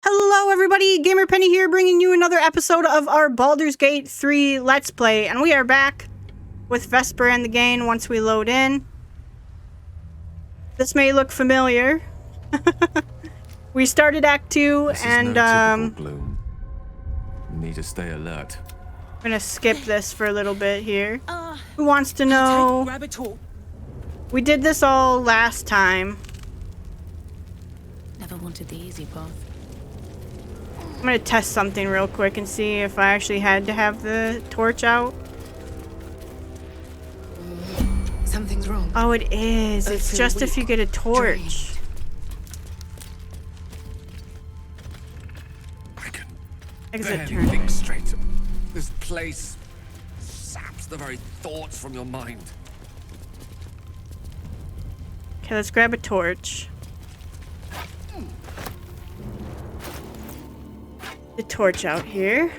Hello everybody, Gamer Penny here, bringing you another episode of our Baldur's Gate 3 Let's Play, and we are back with Vesper and the gang once we load in. This may look familiar. We started Act 2, this and is no typical gloom. Need to stay alert. I'm gonna skip this for a little bit here. Who wants to know? We did this all last time. Never wanted the easy path. I'm gonna test something real quick and see if I actually had to have the torch out. Something's wrong. Oh, it is. It's just if you get a torch. I can Exit barely turn. think straight. This place saps the very thoughts from your mind. Okay, let's grab a torch. The torch out here.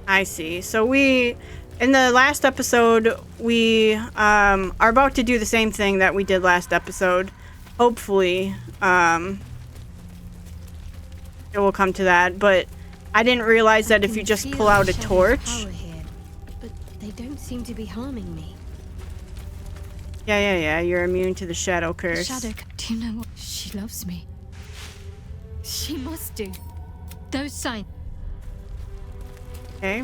I see. So we, in the last episode, we are about to do the same thing that we did last episode. Hopefully, it will come to that. But I didn't realize that if you just pull out a torch. Here, but they don't seem to be harming me. Yeah. You're immune to the shadow curse. Shadow, do you know what? She loves me. She must do. Those signs. Okay.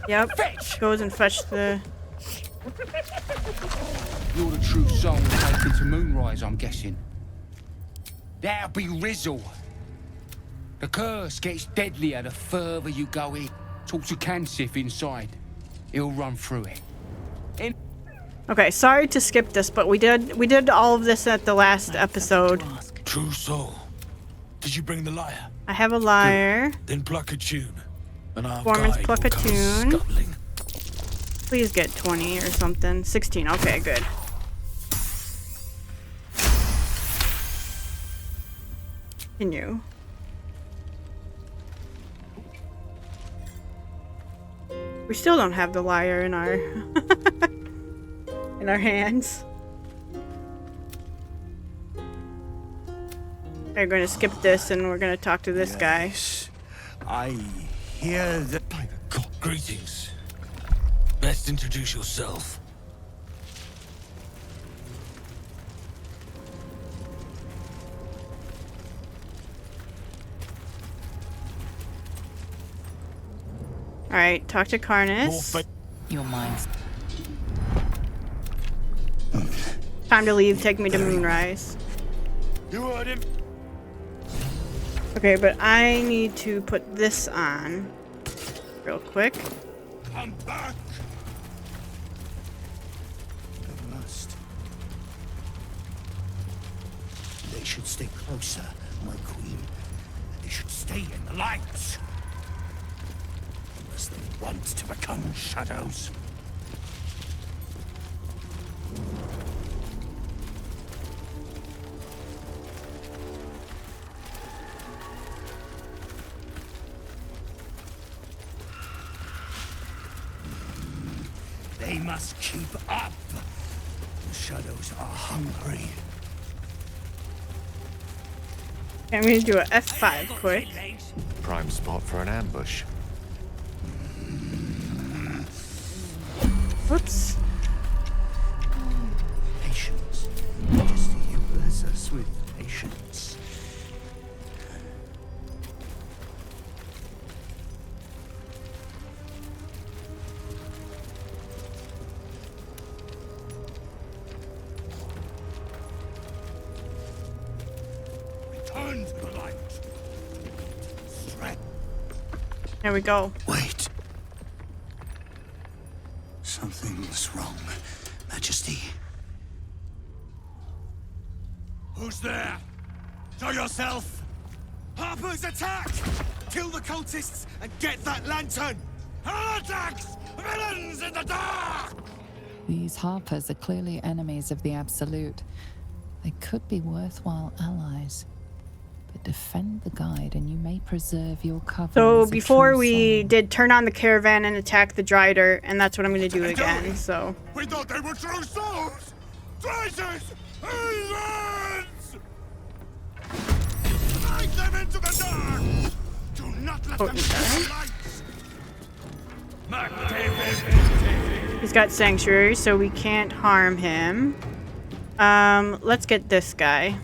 Yep. Goes and fetch the. You're the true soul taken to Moonrise, I'm guessing. That'll be Rizzle. The curse gets deadlier the further you go in. Talk to Cansif inside. He'll run through it. Okay, sorry to skip this, but we did all of this at the last episode. True soul. Did you bring the lyre? I have a lyre. Then pluck a tune. And our Performance guide pluck will a come tune. scuttling. Please get 20 or something. 16. Okay, good. Continue. We still don't have the lyre in our in our hands. We're going to skip this and we're going to talk to this guy. I hear that. By the God. Greetings. Best introduce yourself. Alright, talk to Karnas. Your mind's Time to leave, take me to Moonrise. You heard him. Okay, but I need to put this on real quick. I'm back. They must. They should stay closer, my queen. They should stay in the light. Unless they want to become shadows. They must keep up. The shadows are hungry. Okay, I'm gonna do a F5 quick. Prime spot for an ambush. Whoops. Patience. Majesty, you bless us with patience. Return to the light. Strength. There we go. Wait. Something's wrong, Majesty. Who's there? Show yourself. Harper's attack! Kill the cultists and get that lantern! Heretics! Villains in the dark! These Harpers are clearly enemies of the Absolute. They could be worthwhile allies. Defend the guide and you may preserve your cover. So as a before true we soul. did turn on the caravan and attack the Drider, and that's what I'm going to do again, so... We thought they were true souls! Traitors! Heathens! Drag them into the dark! Do not let them see the light! He's got Sanctuary, so we can't harm him. Let's get this guy.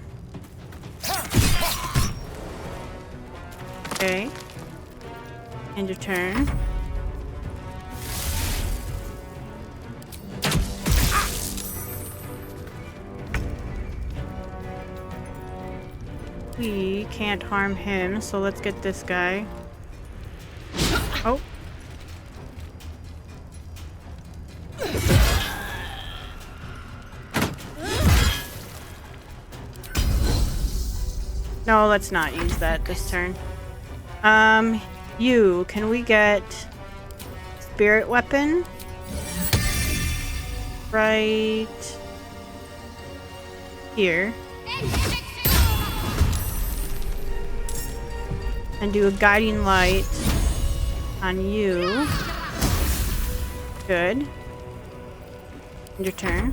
Okay. End your turn. We can't harm him, so let's get this guy. Oh. No, let's not use that this turn. Can we get spirit weapon? Right here. And do a guiding light on you. Good. End your turn.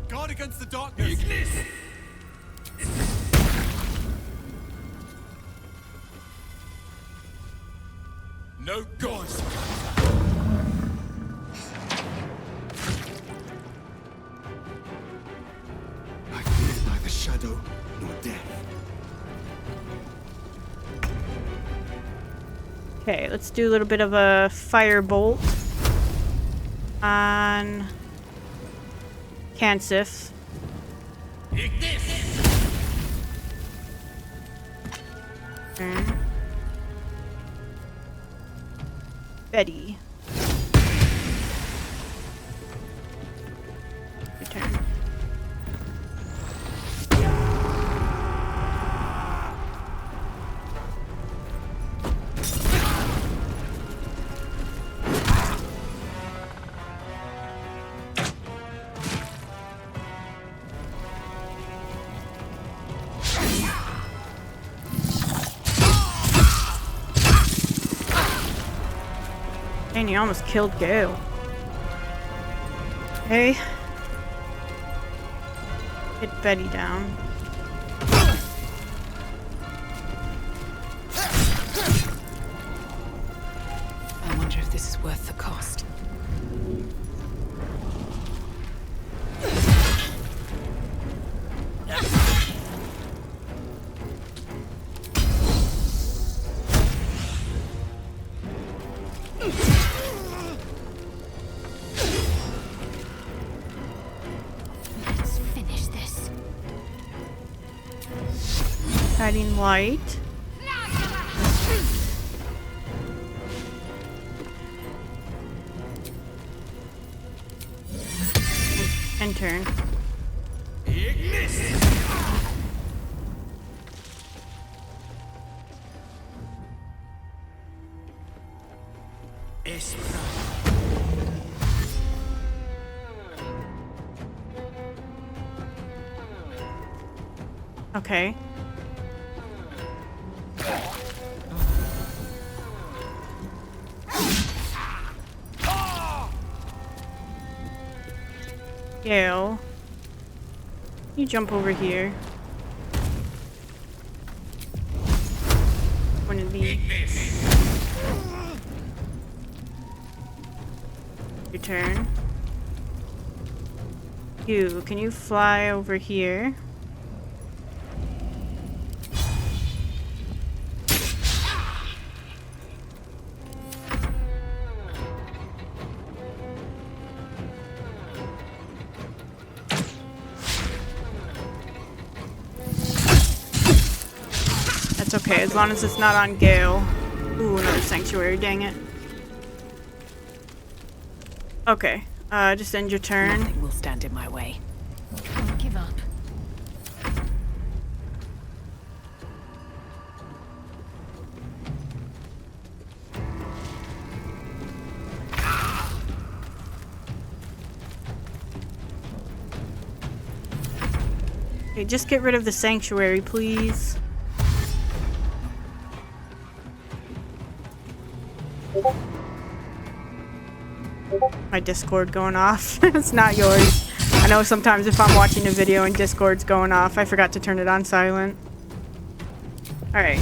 Guard against the darkness! No gods! I fear neither shadow nor death. Okay, let's do a little bit of a firebolt on Cansif. Turn. Betty. Your turn. And you almost killed Gale. Okay. Hit Betty down. I wonder if this is worth the cost. Let's finish this. Guiding light. And turn. Okay. Gale, you jump over here. One of these. Your turn. You, can you fly over here? That's okay, as long as it's not on Gale. Ooh, another sanctuary, dang it. Okay, just end your turn. Nothing will stand in my way. Can't give up. Okay, just get rid of the sanctuary, please. My Discord going off. It's not yours. I know sometimes if I'm watching a video and Discord's going off, I forgot to turn it on silent. Alright.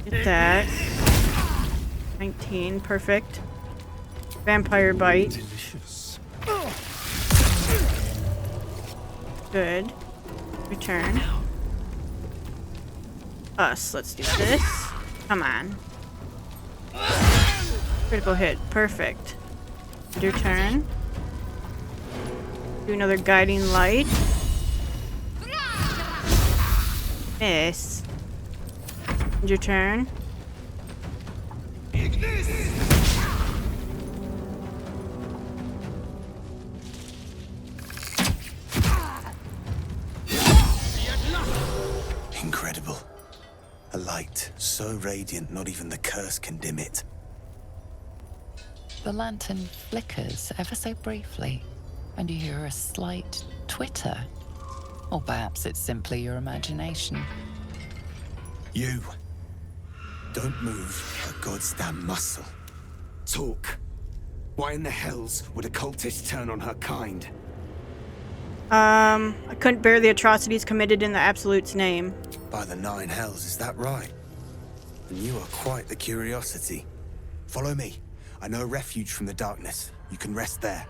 Get that. 19, perfect. Vampire bite. Delicious. Good. Return. Us, let's do this. Come on. Critical hit, perfect. Your turn. Do another guiding light. Miss. Your turn. Incredible. A light so radiant not even the curse can dim it. The lantern flickers ever so briefly, and you hear a slight twitter. Or perhaps it's simply your imagination. You. Don't move a goddamn muscle. Talk. Why in the hells would a cultist turn on her kind? I couldn't bear the atrocities committed in the Absolute's name. By the 9 hells, is that right? And you are quite the curiosity. Follow me. I know a refuge from the darkness. You can rest there.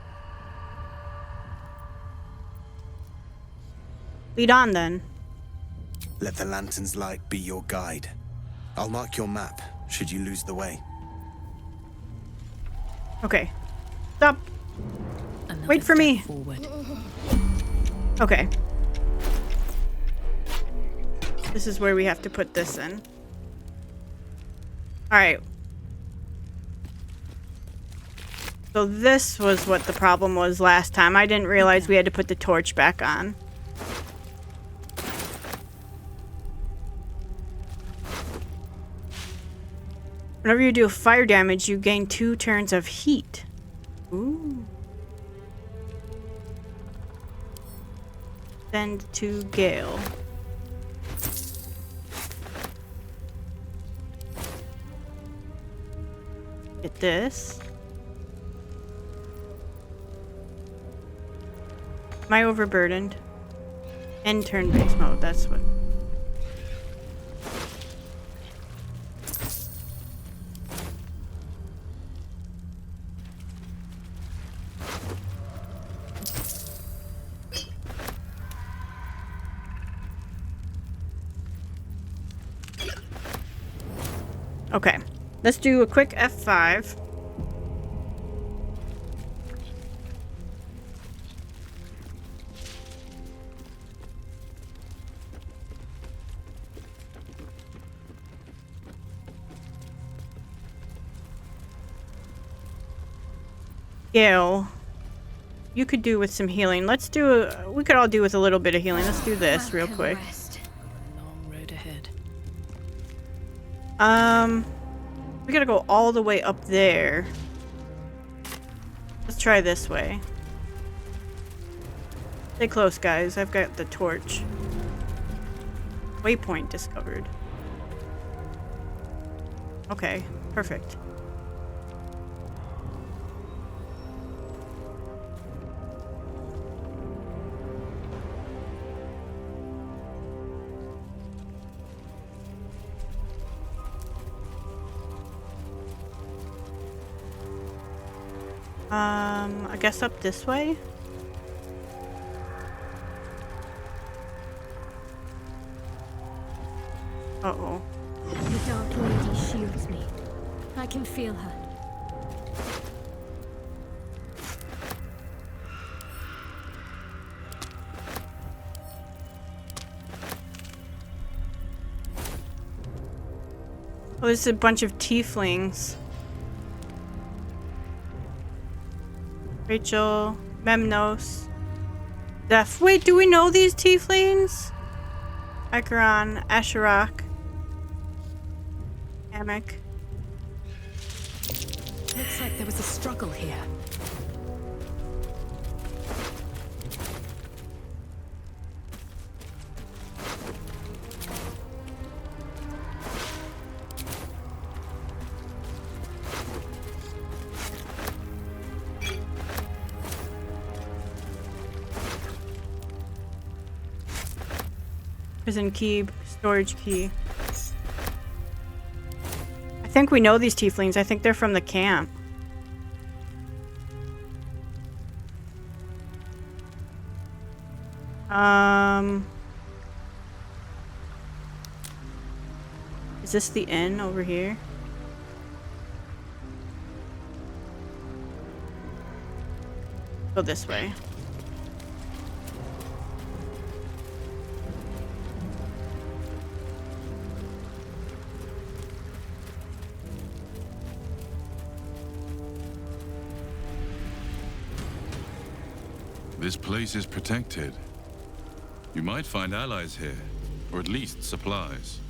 Lead on then. Let the lantern's light be your guide. I'll mark your map, should you lose the way. Okay. Stop. Another Wait for step me. Forward. Okay. This is where we have to put this in. Alright. So this was what the problem was last time. I didn't realize we had to put the torch back on. Whenever you do fire damage, you gain 2 turns of heat. Ooh. Send to Gale. Get this. Am I overburdened? End turn-based mode, that's what. Okay, let's do a quick F5. Gale, you could do with some healing. Let's do we could all do with a little bit of healing. Let's do this real quick. Long road ahead. We gotta go all the way up there. Let's try this way. Stay close, guys. I've got the torch. Waypoint discovered. Okay, perfect. I guess up this way? Uh-oh. The Dark Lady shields me. I can feel her. Oh, there's a bunch of tieflings. Rachel, Memnos, Zeph. Wait, do we know these tieflings? Acheron, Asherak, Hammock. Looks like there was a struggle here. Prison key, storage key. I think we know these tieflings. I think they're from the camp. Is this the inn over here? Go this way. This place is protected. You might find allies here, or at least supplies.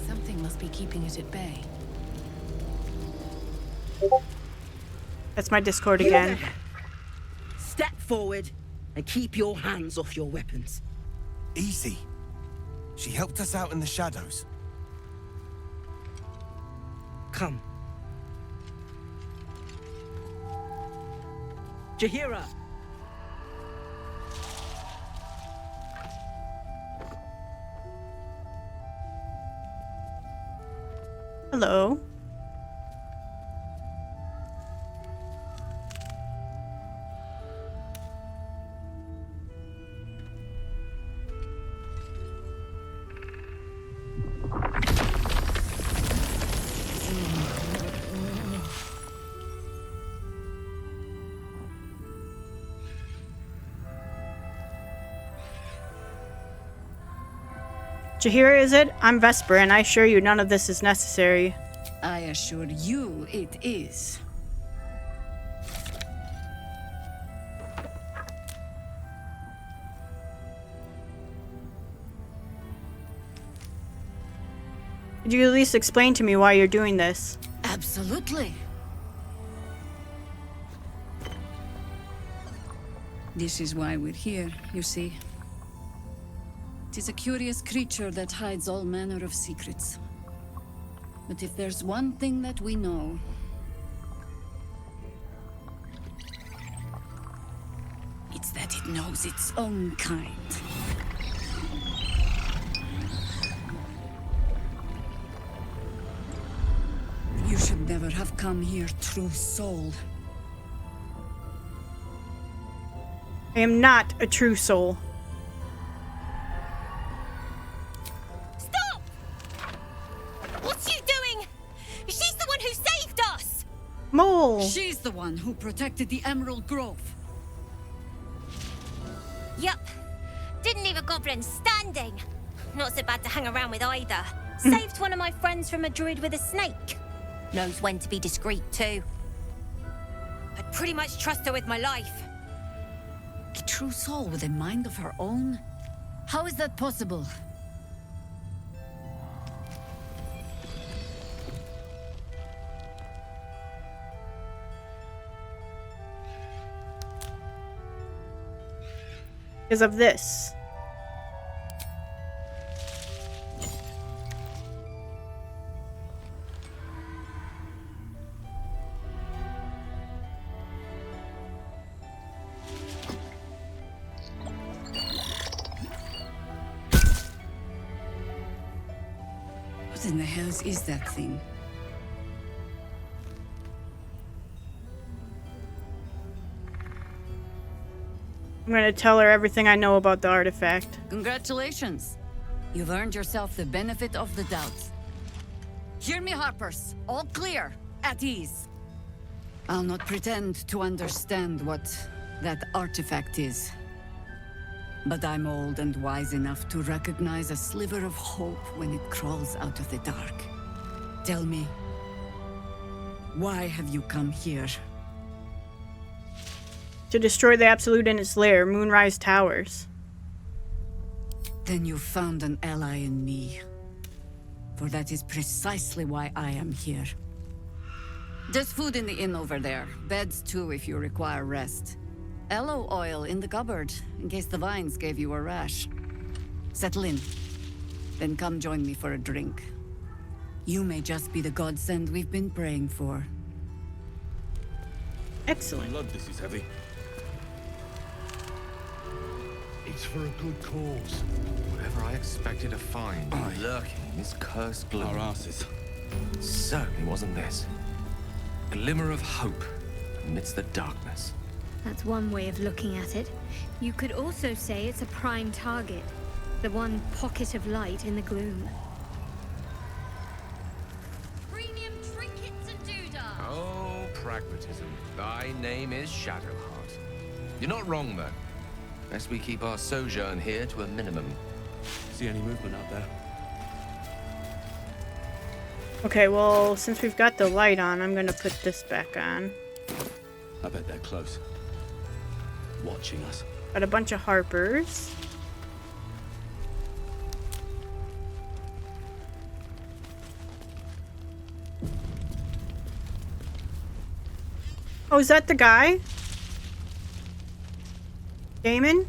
Something must be keeping it at bay. That's my Discord again. Step forward and keep your hands off your weapons. Easy. She helped us out in the shadows. Come. Jaheira! Hello. Jaheira, is it? I'm Vesper, and I assure you none of this is necessary. I assure you it is. Could you at least explain to me why you're doing this? Absolutely. This is why we're here, you see. It is a curious creature that hides all manner of secrets. But if there's one thing that we know, it's that it knows its own kind. You should never have come here, true soul. I am not a true soul. Stop! What's she doing? She's the one who saved us! Mole! She's the one who protected the Emerald Grove. Yup. Didn't leave a goblin standing. Not so bad to hang around with either. Saved one of my friends from a druid with a snake. Knows when to be discreet too. I'd pretty much trust her with my life. A true soul with a mind of her own? How is that possible? Because of this. What in the hells is that thing? I'm gonna tell her everything I know about the artifact. Congratulations. You've earned yourself the benefit of the doubt. Hear me, Harpers. All clear. At ease. I'll not pretend to understand what that artifact is. But I'm old and wise enough to recognize a sliver of hope when it crawls out of the dark. Tell me, why have you come here? To destroy the Absolute in its lair, Moonrise Towers. Then you found an ally in me. For that is precisely why I am here. There's food in the inn over there. Beds too if you require rest. Aloe oil in the cupboard, in case the vines gave you a rash. Settle in. Then come join me for a drink. You may just be the godsend we've been praying for. Excellent. Blood, this is heavy. It's for a good cause. Whatever I expected to find lurking in this cursed gloom. Our asses. Certainly wasn't this. Glimmer of hope amidst the darkness. That's one way of looking at it. You could also say it's a prime target. The one pocket of light in the gloom. Premium trinkets and doodah. Oh, pragmatism. Thy name is Shadowheart. You're not wrong, though. Best we keep our sojourn here to a minimum. See any movement out there? Okay, well, since we've got the light on, I'm gonna put this back on. I bet they're close. Watching us. Got a bunch of harpers. Oh, is that the guy? Damon?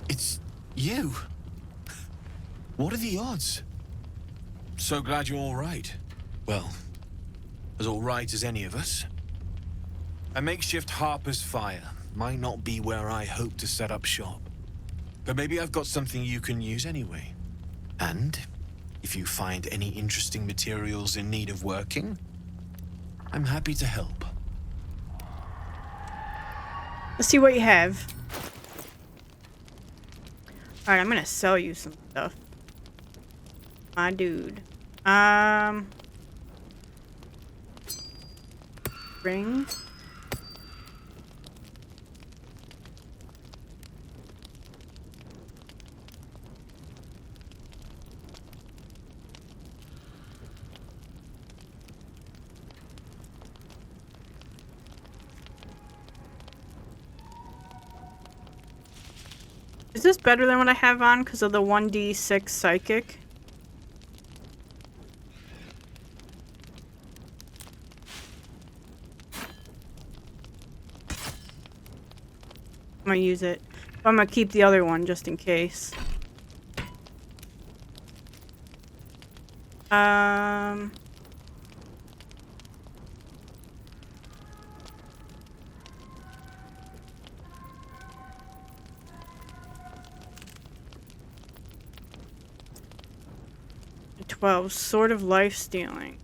It's you. What are the odds? So glad you're all right. Well, as all right as any of us. A makeshift Harper's Fire might not be where I hope to set up shop. But maybe I've got something you can use anyway. And if you find any interesting materials in need of working, I'm happy to help. Let's see what you have. Alright, I'm gonna sell you some stuff. My dude. Ring. Is this better than what I have on because of the 1d6 psychic? I'm gonna use it. I'm gonna keep the other one just in case. 12, Sword of Life Stealing.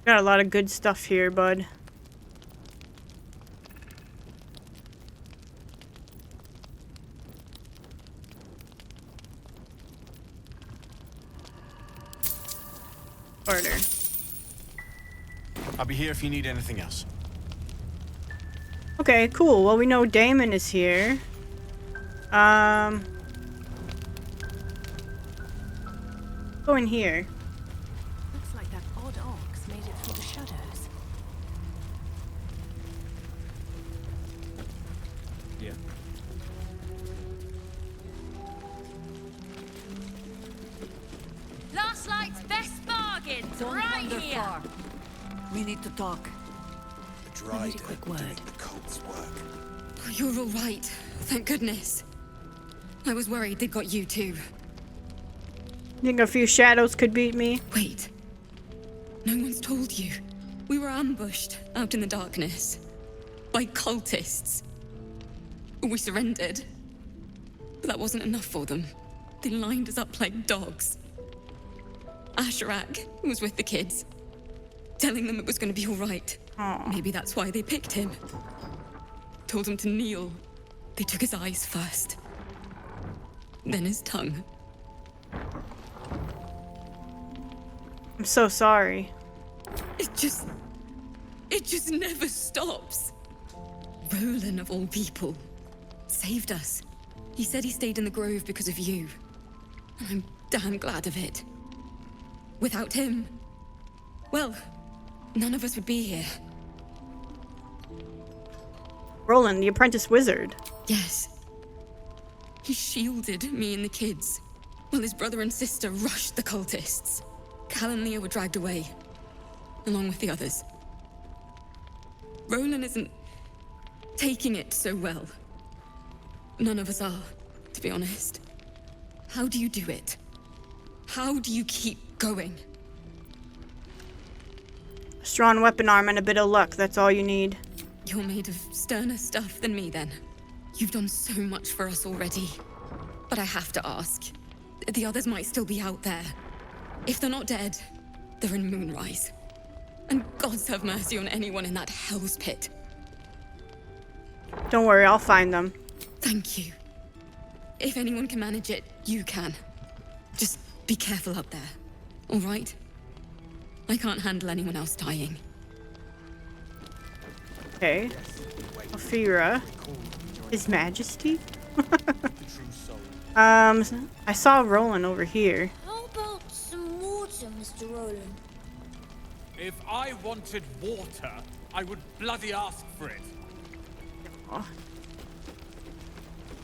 Got a lot of good stuff here, bud. Order. I'll be here if you need anything else. Okay, cool. Well, we know Damon is here. Go in here. Looks like that odd ox made it through the shadows. Yeah. Last night's best bargains, Don't right wander here. far. We need to talk. The dried need a quick doing word. the cult's work. You're all right. Thank goodness. I was worried they got you too. Think a few shadows could beat me? Wait. No one's told you. We were ambushed out in the darkness. By cultists. We surrendered. But that wasn't enough for them. They lined us up like dogs. Asherak was with the kids. Telling them it was going to be all right. Aw. Maybe that's why they picked him. Told him to kneel. They took his eyes first. Then his tongue. I'm so sorry. It just never stops. Roland, of all people, saved us. He said he stayed in the grove because of you. And I'm damn glad of it. Without him, well, none of us would be here. Roland, the apprentice wizard. Yes. He shielded me and the kids. Well, his brother and sister rushed the cultists. Cal and Leah were dragged away, along with the others. Roland isn't taking it so well. None of us are, to be honest. How do you do it? How do you keep going? A strong weapon arm and a bit of luck, that's all you need. You're made of sterner stuff than me, then. You've done so much for us already. But I have to ask. The others might still be out there. If they're not dead, they're in Moonrise. And gods have mercy on anyone in that hell's pit. Don't worry, I'll find them. Thank you. If anyone can manage it, you can. Just be careful up there, all right? I can't handle anyone else dying. Okay. Ophira. His Majesty? I saw Roland over here. How about some water, Mr. Roland? If I wanted water, I would bloody ask for it. Oh.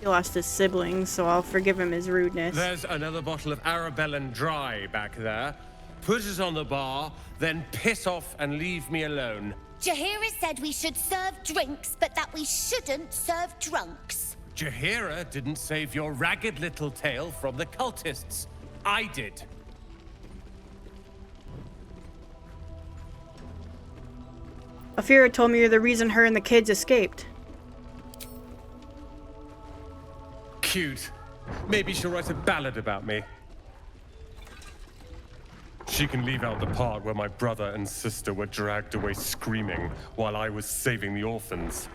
He lost his siblings, so I'll forgive him his rudeness. There's another bottle of Arabellan Dry back there. Put it on the bar, then piss off and leave me alone. Jaheira said we should serve drinks, but that we shouldn't serve drunks. Jaheira didn't save your ragged little tail from the cultists. I did. Ophira told me you're the reason her and the kids escaped. Cute. Maybe she'll write a ballad about me. She can leave out the part where my brother and sister were dragged away screaming while I was saving the orphans.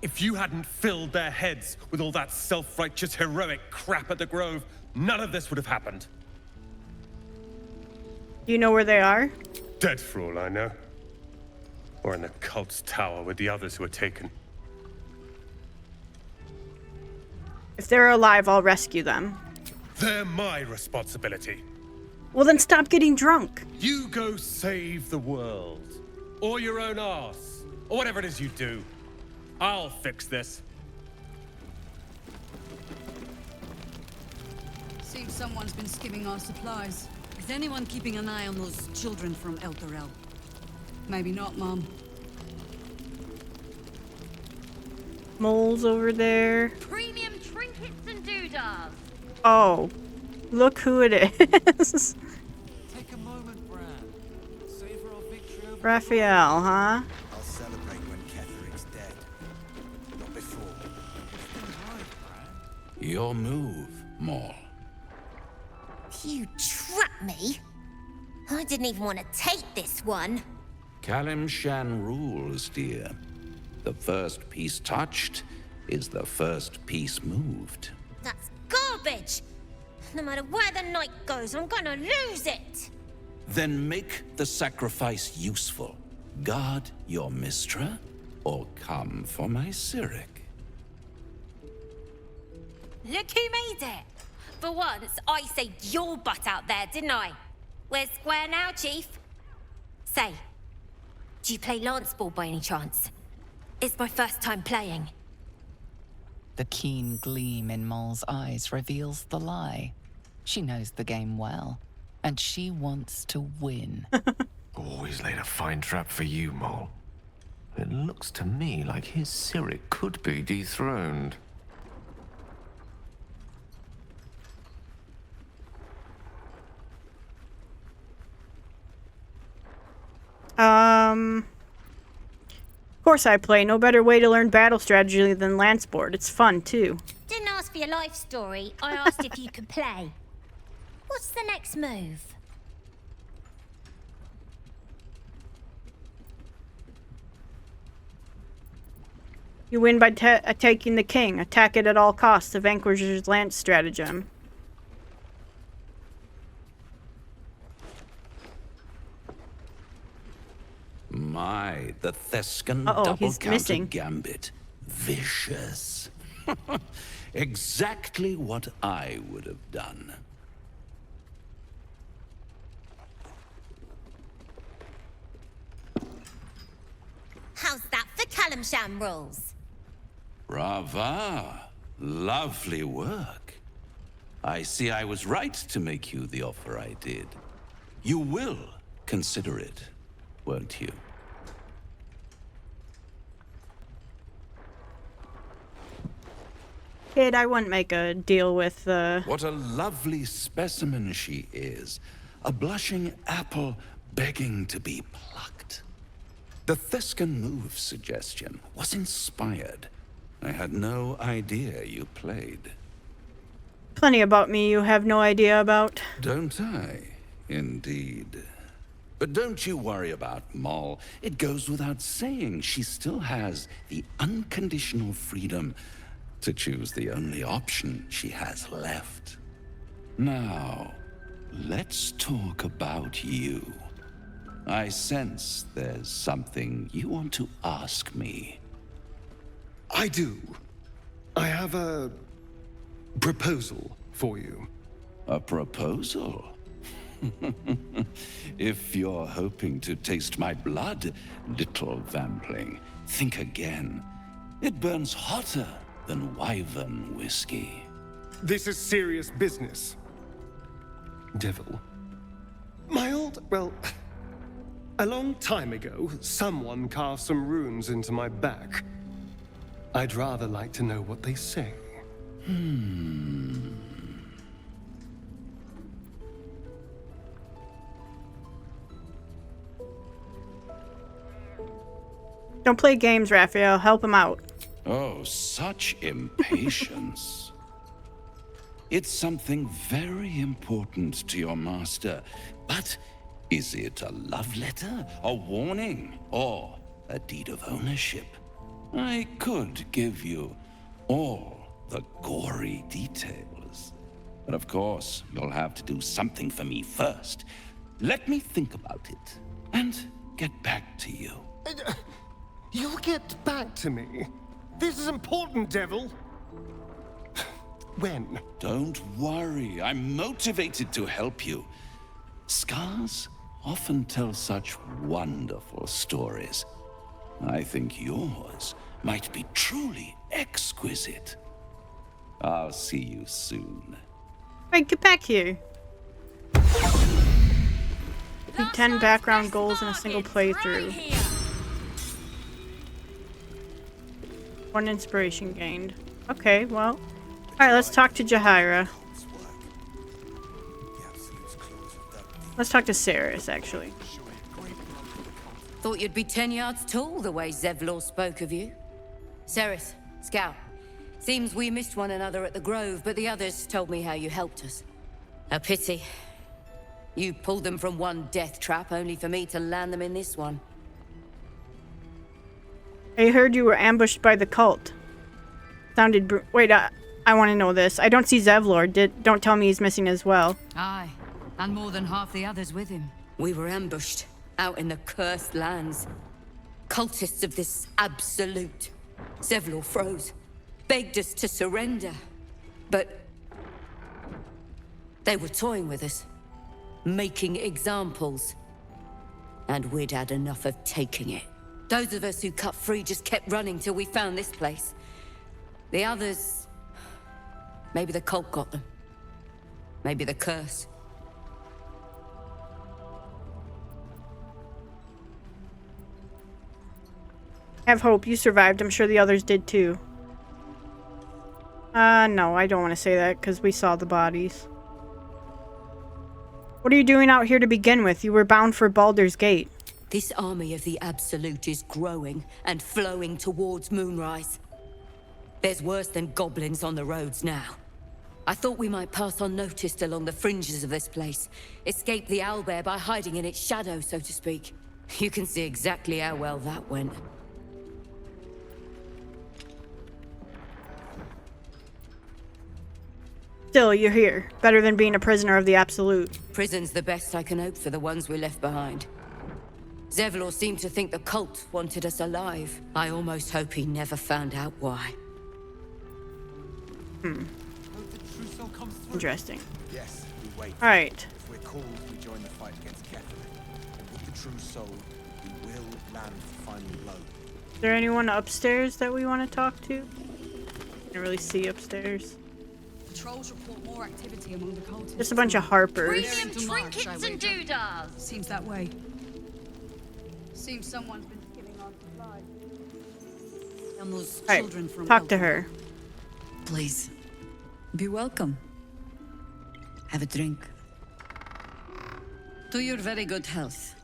If you hadn't filled their heads with all that self-righteous heroic crap at the Grove, none of this would have happened. Do you know where they are? Dead for all I know. Or in the cult's tower with the others who were taken. If they're alive, I'll rescue them. They're my responsibility. Well, then stop getting drunk. You go save the world. Or your own arse. Or whatever it is you do. I'll fix this. Seems someone's been skimming our supplies. Is anyone keeping an eye on those children from El Torel? Maybe not, Mom. Moles over there. Premium trinkets and doodahs. Oh, look who it is. Take a moment, Bran. Savor our victory over Raphael, huh? I'll celebrate when Ketheric's dead. Not before. Your move, Maul. You trapped me? I didn't even want to take this one. Kalimshan rules, dear. The first piece touched is the first piece moved. That's garbage. No matter where the night goes, I'm gonna lose it. Then make the sacrifice useful. Guard your Mistra, or come for my Cyric. Look who made it. For once, I saved your butt out there, didn't I? We're square now, Chief. Say, do you play lance ball by any chance? It's my first time playing. The keen gleam in Moll's eyes reveals the lie. She knows the game well, and she wants to win. Always laid a fine trap for you, Mole. It looks to me like his Cyric could be dethroned. Of course I play. No better way to learn battle strategy than lance board. It's fun, too. Didn't ask for your life story. I asked if you could play. What's the next move? You win by taking the king. Attack it at all costs. The vanquisher's lance stratagem. My, the Thescan Uh-oh, double he's counter missing. gambit. Vicious. Exactly what I would have done. How's that for Kalimshan rules? Brava. Lovely work. I see I was right to make you the offer I did. You will consider it, won't you? Kid, I wouldn't make a deal with What a lovely specimen she is. A blushing apple begging to be plucked. The Thescan move suggestion was inspired. I had no idea you played. Plenty about me you have no idea about. Don't I? Indeed. But don't you worry about Moll. It goes without saying she still has the unconditional freedom to choose the only option she has left. Now, let's talk about you. I sense there's something you want to ask me. I do. I have a proposal for you. A proposal? If you're hoping to taste my blood, little vampling, think again. It burns hotter than wyvern whiskey. This is serious business. Devil. Well, a long time ago, someone carved some runes into my back. I'd rather like to know what they say. Don't play games, Raphael. Help him out. Oh, such impatience. It's something very important to your master, but is it a love letter, a warning, or a deed of ownership? I could give you all the gory details, but of course, you'll have to do something for me first. Let me think about it, and get back to you. You'll get back to me? This is important, Devil. When? Don't worry, I'm motivated to help you. Scars often tell such wonderful stories. I think yours might be truly exquisite. I'll see you soon. Right, get back here. 10 background goals in a single playthrough. 1 inspiration gained. Okay, well. Alright, let's talk to Jaheira. Let's talk to Ceres, actually. Thought you'd be 10 yards tall the way Zevlor spoke of you. Ceres, Scout. Seems we missed one another at the Grove, but the others told me how you helped us. A pity. You pulled them from one death trap, only for me to land them in this one. I heard you were ambushed by the cult. Sounded wait, I want to know this. I don't see Zevlor. Don't tell me he's missing as well. Aye, and more than half the others with him. We were ambushed, out in the cursed lands. Cultists of this absolute. Zevlor froze, begged us to surrender. But they were toying with us, making examples. And we'd had enough of taking it. Those of us who cut free just kept running till we found this place. The others... maybe the cult got them. Maybe the curse. Have hope. You survived. I'm sure the others did too. No, I don't want to say that because we saw the bodies. What are you doing out here to begin with? You were bound for Baldur's Gate. This army of the Absolute is growing and flowing towards Moonrise. There's worse than goblins on the roads now. I thought we might pass unnoticed along the fringes of this place, escape the owlbear by hiding in its shadow, so to speak. You can see exactly how well that went. Still, you're here. Better than being a prisoner of the Absolute. Prison's the best I can hope for the ones we left behind. Zevlor seemed to think the cult wanted us alive. I almost hope he never found out why. Interesting. Yes, we wait. Alright. If we're called, we join the fight against Kethrin. And with the true soul, we will land the final blow. Is there anyone upstairs that we want to talk to? Can't really see upstairs. Trolls report more activity among the cultists. Just a bunch of harpers. Premium trinkets and doodahs. Seems that way. Seems someone's been skimming on supplies. And those Alright, children from talk to Baldur. her. Please, be welcome. Have a drink. To your very good health.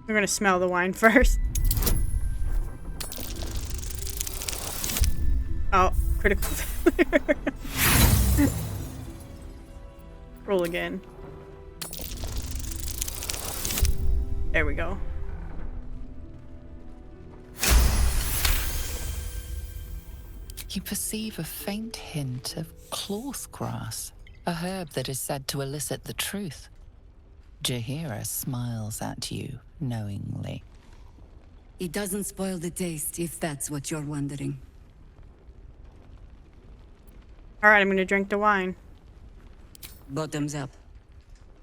We're gonna smell the wine first. Oh, critical failure. Roll again. There we go. You perceive a faint hint of cloth grass, a herb that is said to elicit the truth. Jaheira smiles at you knowingly. It doesn't spoil the taste, if that's what you're wondering. Alright, I'm gonna drink the wine. Bottoms up.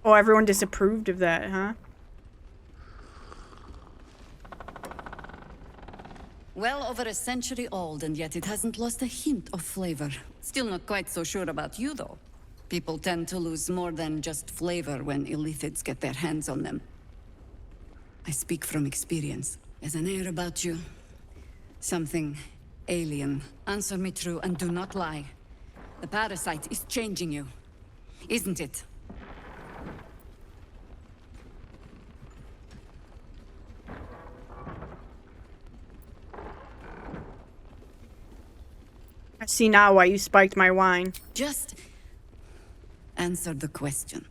Oh, everyone disapproved of that, huh? Well over a century old, and yet it hasn't lost a hint of flavor. Still not quite so sure about you, though. People tend to lose more than just flavor when illithids get their hands on them. I speak from experience. There's an air about you. Something alien. Answer me true and do not lie. The parasite is changing you, isn't it? I see now why you spiked my wine. Just answer the question.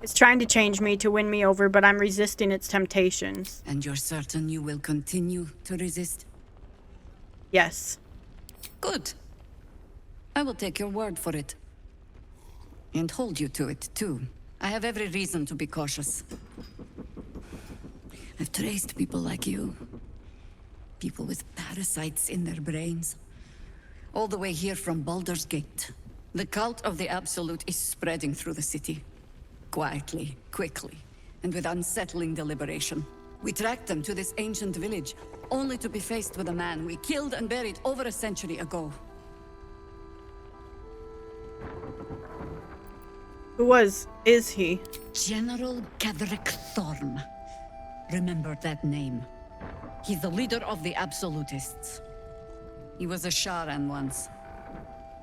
It's trying to change me to win me over, but I'm resisting its temptations. And you're certain you will continue to resist? Yes. Good. I will take your word for it. And hold you to it, too. I have every reason to be cautious. I've traced people like you. People with parasites in their brains. All the way here from Baldur's Gate. The cult of the Absolute is spreading through the city. Quietly, quickly, and with unsettling deliberation. We tracked them to this ancient village, only to be faced with a man we killed and buried over a century ago. Who is he? General Ketheric Thorm. Remember that name. He's the leader of the Absolutists. He was a Sharan once.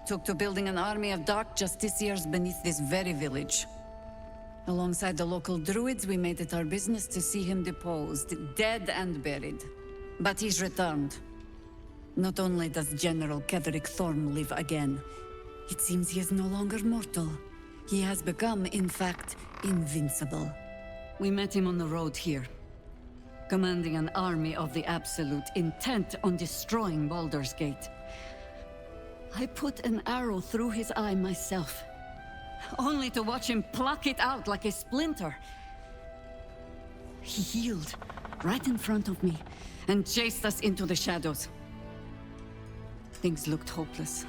Took to building an army of dark justiciars beneath this very village. Alongside the local druids, we made it our business to see him deposed, dead and buried. But he's returned. Not only does General Ketheric Thorm live again, it seems he is no longer mortal. He has become, in fact, invincible. We met him on the road here, commanding an army of the Absolute, intent on destroying Baldur's Gate. I put an arrow through his eye myself, only to watch him pluck it out like a splinter. He healed right in front of me and chased us into the shadows. Things looked hopeless,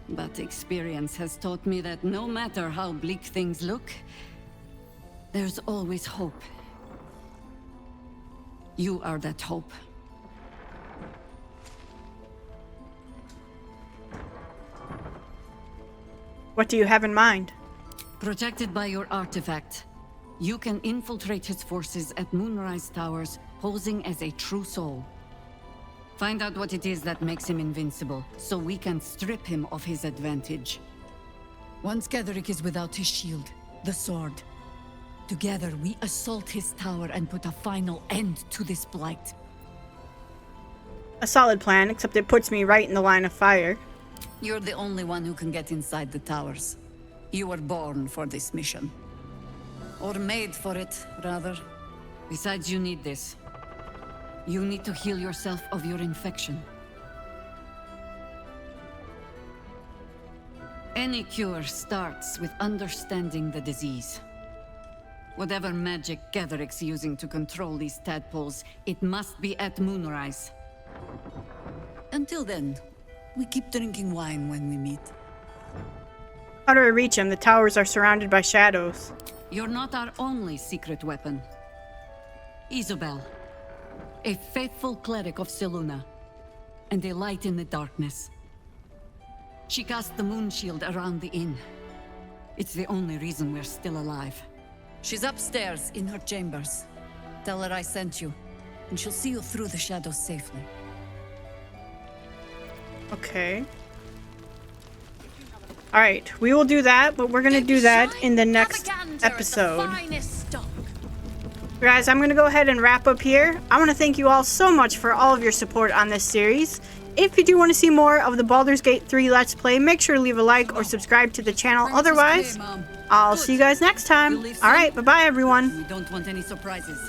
but experience has taught me that no matter how bleak things look, there's always hope. You are that hope. What do you have in mind? Protected by your artifact, you can infiltrate his forces at Moonrise Towers, posing as a true soul. Find out what it is that makes him invincible, so we can strip him of his advantage. Once Ketheric is without his shield, the sword, together we assault his tower and put a final end to this blight. A solid plan, except it puts me right in the line of fire. You're the only one who can get inside the towers. You were born for this mission. Or made for it, rather. Besides, you need this. You need to heal yourself of your infection. Any cure starts with understanding the disease. Whatever magic Ketheric's using to control these tadpoles, it must be at Moonrise. Until then, we keep drinking wine when we meet. How do I reach him? The towers are surrounded by shadows. You're not our only secret weapon. Isobel, a faithful cleric of Selûne, and a light in the darkness. She cast the moon shield around the inn. It's the only reason we're still alive. She's upstairs in her chambers. Tell her I sent you, and she'll see you through the shadows safely. Okay. Alright, we will do that, but we're gonna do that in the next episode. Guys, I'm gonna go ahead and wrap up here. I want to thank you all so much for all of your support on this series. If you do want to see more of the Baldur's Gate 3 Let's Play, make sure to leave a like or subscribe to the channel. Otherwise, I'll see you guys next time. Alright, bye-bye everyone. We don't want any surprises.